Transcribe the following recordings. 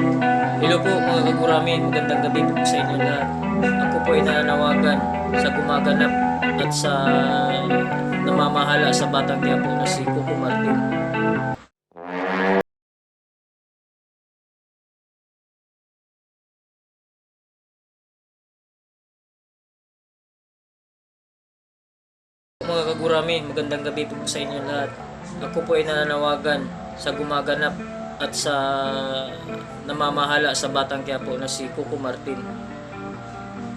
Hello po mga kagurami, magandang gabi po sa inyo lahat. Ako po ay nananawagan sa gumaganap at sa namamahala sa Batang Quiapo na si Coco Martin. Mga kagurami, magandang gabi po sa inyo lahat. Ako po ay nananawagan sa gumaganap at sa namamahala sa Batang Quiapo na si Coco Martin.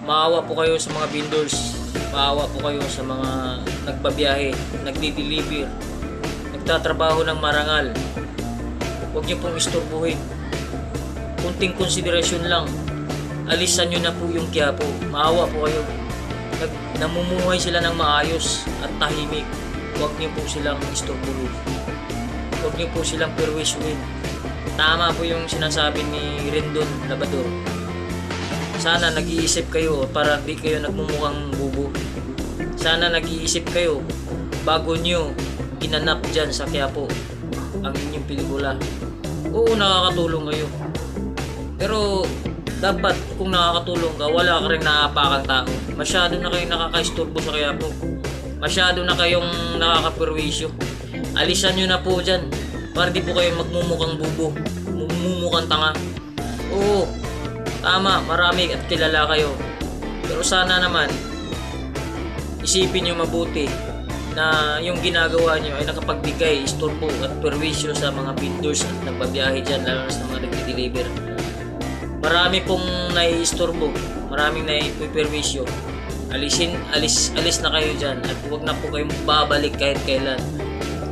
Maawa po kayo sa mga vendors, maawa po kayo sa mga nagbabiyahe, nagdi-deliver, nagtatrabaho ng marangal. Huwag niyo pong istorbuhin. Kunting konsiderasyon lang, alisan niyo na po yung Quiapo. Maawa po kayo. Namumuhay sila ng maayos at tahimik. Huwag niyo po silang istorbuhin. Huwag niyo po silang perwisyohin. Tama po yung sinasabi ni Rendon Labador. Sana nag-iisip kayo para di kayo nagmumukhang bubo. Sana nag-iisip kayo bago nyo ginanap dyan sa Quiapo ang inyong pelikula. Oo, nakakatulong kayo. Pero dapat kung nakakatulong ka, wala ka rin naapakang tao. Masyado na kayong nakakaisturbo sa Quiapo. Masyado na kayong nakakapirwisyo. Alisan nyo na po dyan para di po kayo magmumukhang bubo, magmumukhang tanga. Oo, tama, marami at kilala kayo. Pero sana naman isipin nyo mabuti na yung ginagawa nyo ay nakapagbigay isturbo at perwisyo sa mga vendors at nagbabiyahe dyan, lalo na sa mga nagdi-deliver. Marami pong naiisturbo, maraming naiperwisyo. Alis na kayo dyan at huwag na po kayong babalik kahit kailan.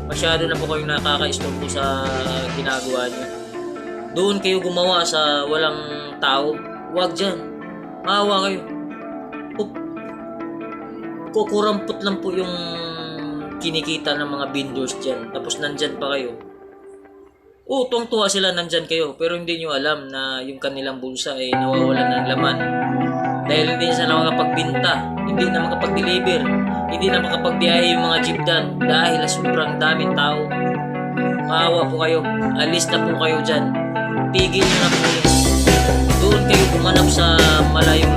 Masyado na po kayong nakakaisturbo sa ginagawa nyo. Doon kayo gumawa sa walang tao, huwag dyan. Maawa kayo. Kukurampot lang po yung kinikita ng mga vendors dyan. Tapos nandyan pa kayo. Oo, tuwang-tuwa sila nandyan kayo, pero hindi nyo alam na yung kanilang bulsa ay nawawalan ng laman. Dahil hindi sila makapagbinta, hindi na makapag-deliver, hindi na makapagbiyahe yung mga jeepdan dahil sobrang daming tao. Maawa po kayo, alis na po kayo dyan. Tigil nyo na po. Doon kayo gumanap sa malayong